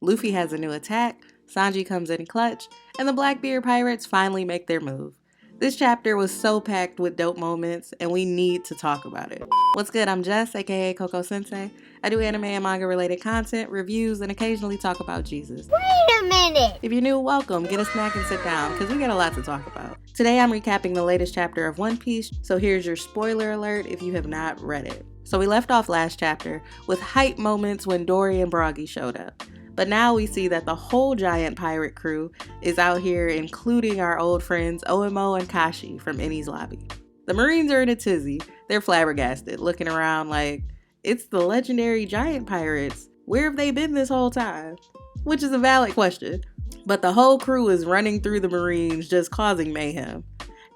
Luffy has a new attack, Sanji comes in clutch, and the Blackbeard pirates finally make their move. This chapter was so packed with dope moments, and we need to talk about it. What's good? I'm Jess, aka Coco Sensei. I do anime and manga related content, reviews, and occasionally talk about Jesus. Wait a minute! If you're new, welcome. Get a snack and sit down, because we got a lot to talk about. Today I'm recapping the latest chapter of One Piece, so here's your spoiler alert if you have not read it. So we left off last chapter with hype moments when Dory and Broggy showed up. But now we see that the whole giant pirate crew is out here, including our old friends Oemo and Kashi from Enies Lobby. The Marines are in a tizzy. They're flabbergasted, looking around like, it's the legendary giant pirates. Where have they been this whole time? Which is a valid question. But the whole crew is running through the Marines, just causing mayhem.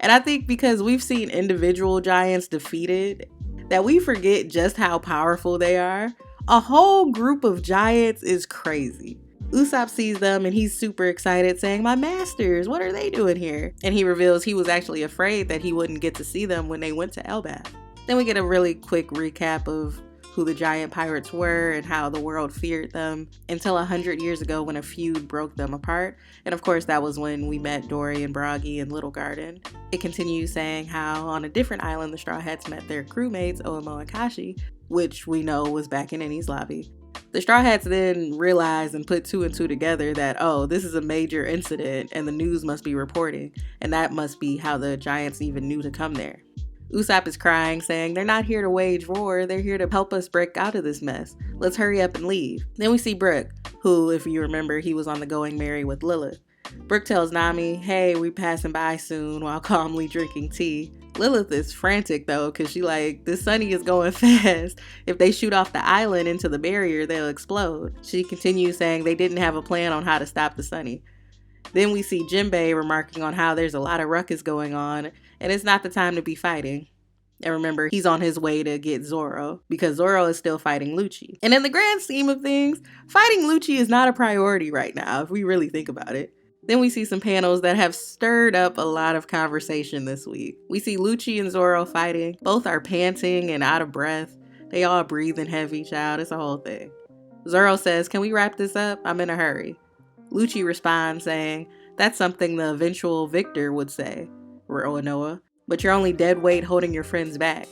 And I think because we've seen individual giants defeated, that we forget just how powerful they are. A whole group of giants is crazy. Usopp sees them and he's super excited, saying, "My masters, what are they doing here?" And he reveals he was actually afraid that he wouldn't get to see them when they went to Elbaf. Then we get a really quick recap of who the giant pirates were and how the world feared them until 100 years ago when a feud broke them apart. And of course that was when we met Dory and Broggy in Little Garden. It continues saying how on a different island the Straw Hats met their crewmates Oemo and Kashi, which we know was back in Enies Lobby. The Straw Hats then realized and put two and two together that, oh, this is a major incident and the news must be reporting, and that must be how the giants even knew to come there. Usopp is crying, saying they're not here to wage war, they're here to help us break out of this mess. Let's hurry up and leave. Then we see Brook, who, if you remember, he was on the Going Merry with Lilith. Brook tells Nami, hey, we passing by soon, while calmly drinking tea. Lilith is frantic though, cause she like, this Sunny is going fast. If they shoot off the island into the barrier, they'll explode. She continues saying they didn't have a plan on how to stop the Sunny. Then we see Jinbei remarking on how there's a lot of ruckus going on, and it's not the time to be fighting. And remember, he's on his way to get Zoro, because Zoro is still fighting Luchi. And in the grand scheme of things, fighting Luchi is not a priority right now, if we really think about it. Then we see some panels that have stirred up a lot of conversation this week. We see Luchi and Zoro fighting. Both are panting and out of breath. They all breathing heavy, child. It's a whole thing. Zoro says, can we wrap this up? I'm in a hurry. Luchi responds saying, that's something the eventual victor would say, Roronoa, but you're only dead weight holding your friends back.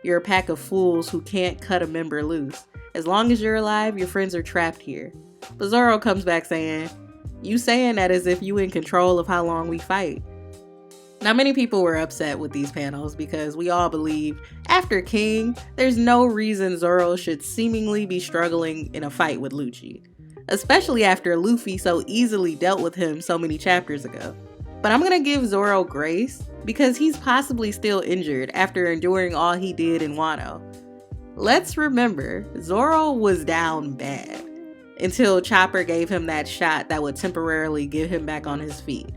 You're a pack of fools who can't cut a member loose. As long as you're alive, your friends are trapped here. But Zoro comes back saying, you saying that as if you in control of how long we fight. Now, many people were upset with these panels because we all believe after King, there's no reason Zoro should seemingly be struggling in a fight with Luchi, especially after Luffy so easily dealt with him so many chapters ago. But I'm gonna give Zoro grace because he's possibly still injured after enduring all he did in Wano. Let's remember, Zoro was down bad until Chopper gave him that shot that would temporarily get him back on his feet.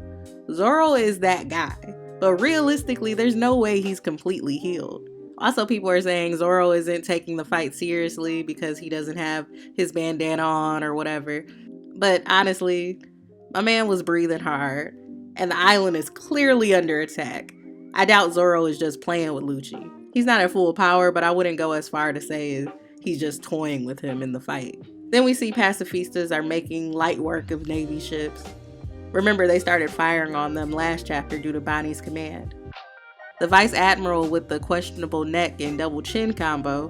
Zoro is that guy, but realistically, there's no way he's completely healed. Also, people are saying Zoro isn't taking the fight seriously because he doesn't have his bandana on or whatever. But honestly, my man was breathing hard, and the island is clearly under attack. I doubt Zoro is just playing with Luchi. He's not at full power, but I wouldn't go as far to say he's just toying with him in the fight. Then we see pacifistas are making light work of Navy ships. Remember, they started firing on them last chapter due to Bonnie's command. The Vice Admiral with the questionable neck and double chin combo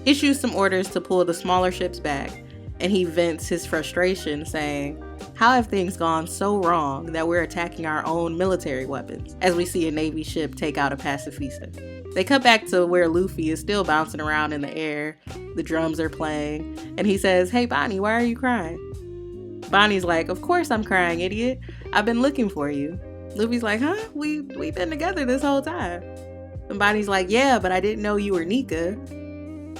issues some orders to pull the smaller ships back, and he vents his frustration saying, how have things gone so wrong that we're attacking our own military weapons, as we see a Navy ship take out a pacifista. They cut back to where Luffy is still bouncing around in the air. The drums are playing, and he says, hey Bonnie, why are you crying? Bonnie's like, of course I'm crying, idiot. I've been looking for you. Luffy's like, huh? We've been together this whole time. And Bonnie's like, yeah, but I didn't know you were Nika.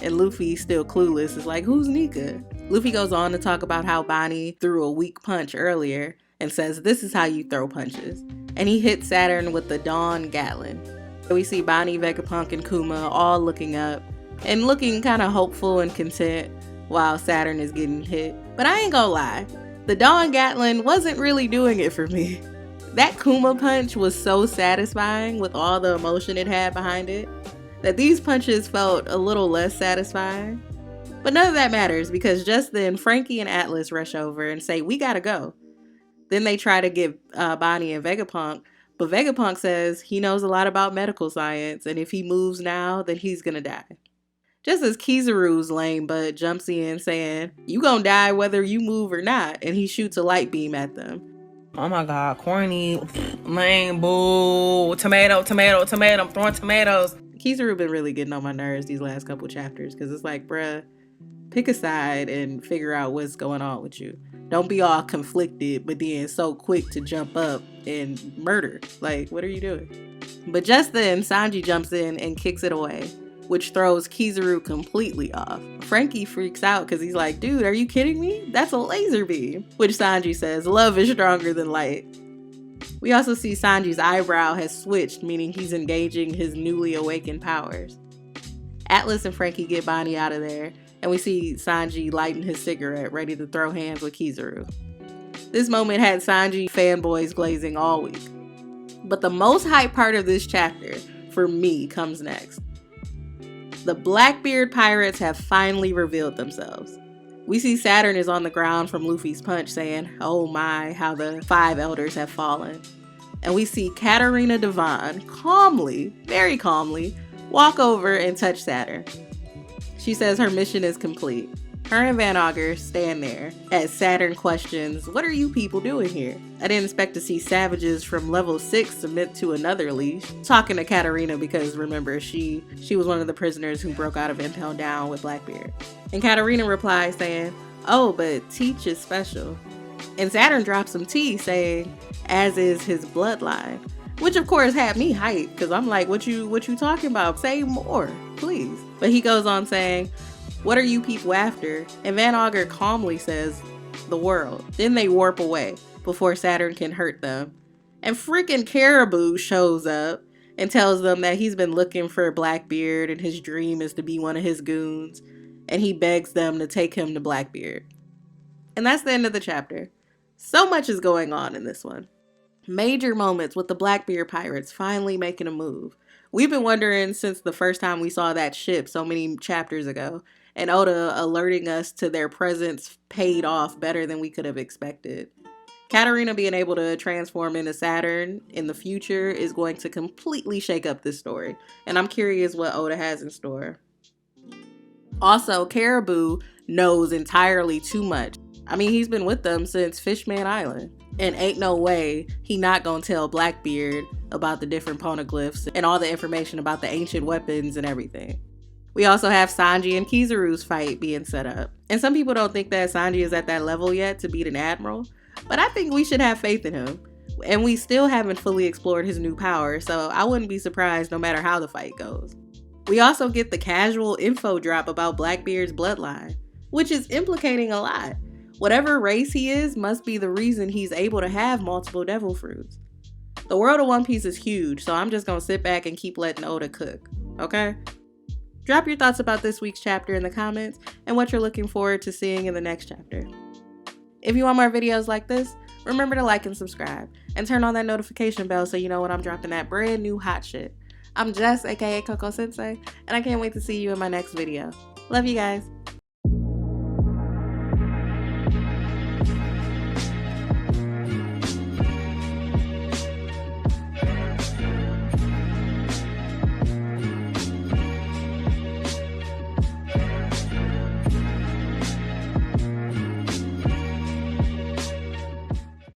And Luffy, still clueless, is like, who's Nika? Luffy goes on to talk about how Bonnie threw a weak punch earlier and says, this is how you throw punches. And he hit Saturn with the Dawn Gatlin. We see Bonnie, Vegapunk, and Kuma all looking up and looking kind of hopeful and content while Saturn is getting hit. But I ain't gonna lie, the Dawn Gatlin wasn't really doing it for me. That Kuma punch was so satisfying with all the emotion it had behind it that these punches felt a little less satisfying. But none of that matters because just then Frankie and Atlas rush over and say, we gotta go. Then they try to get Bonnie and Vegapunk, but Vegapunk says he knows a lot about medical science and if he moves now, then he's gonna die. Just as Kizaru's lame butt jumps in saying, you gonna die whether you move or not, and he shoots a light beam at them. Oh my god, corny, lame, boo, tomato, I'm throwing tomatoes. Kizaru been really getting on my nerves these last couple chapters because it's like, bruh, pick a side and figure out what's going on with you. Don't be all conflicted, but then so quick to jump up and murder. Like, what are you doing? But just then, Sanji jumps in and kicks it away, which throws Kizaru completely off. Frankie freaks out because he's like, dude, are you kidding me? That's a laser beam. Which Sanji says, love is stronger than light. We also see Sanji's eyebrow has switched, meaning he's engaging his newly awakened powers. Atlas and Frankie get Bonnie out of there, and we see Sanji lighting his cigarette, ready to throw hands with Kizaru. This moment had Sanji fanboys glazing all week. But the most hype part of this chapter, for me, comes next. The Blackbeard pirates have finally revealed themselves. We see Saturn is on the ground from Luffy's punch saying, oh my, how the 5 elders have fallen. And we see Katarina Devon calmly, very calmly, walk over and touch Saturn. She says her mission is complete. Her and Van Augur stand there as Saturn questions, what are you people doing here? I didn't expect to see savages from level 6 submit to another leash. Talking to Katarina because remember, she was one of the prisoners who broke out of Impel Down with Blackbeard. And Katarina replies saying, oh, but Teach is special. And Saturn drops some tea saying, as is his bloodline. Which of course had me hyped because I'm like, what you talking about? Say more, please. But he goes on saying, what are you people after? And Van Augur calmly says, the world. Then they warp away before Saturn can hurt them. And freaking Caribou shows up and tells them that he's been looking for Blackbeard and his dream is to be one of his goons. And he begs them to take him to Blackbeard. And that's the end of the chapter. So much is going on in this one. Major moments with the Blackbeard pirates finally making a move. We've been wondering since the first time we saw that ship so many chapters ago. And Oda alerting us to their presence paid off better than we could have expected. Katarina being able to transform into Saturn in the future is going to completely shake up this story. And I'm curious what Oda has in store. Also, Caribou knows entirely too much. I mean, he's been with them since Fishman Island. And ain't no way he not gonna tell Blackbeard about the different poneglyphs and all the information about the ancient weapons and everything. We also have Sanji and Kizaru's fight being set up. And some people don't think that Sanji is at that level yet to beat an admiral, but I think we should have faith in him. And we still haven't fully explored his new power, so I wouldn't be surprised no matter how the fight goes. We also get the casual info drop about Blackbeard's bloodline, which is implicating a lot. Whatever race he is must be the reason he's able to have multiple devil fruits. The world of One Piece is huge, so I'm just gonna sit back and keep letting Oda cook, okay? Drop your thoughts about this week's chapter in the comments and what you're looking forward to seeing in the next chapter. If you want more videos like this, remember to like and subscribe and turn on that notification bell so you know when I'm dropping that brand new hot shit. I'm Jess, aka Coco Sensei, and I can't wait to see you in my next video. Love you guys.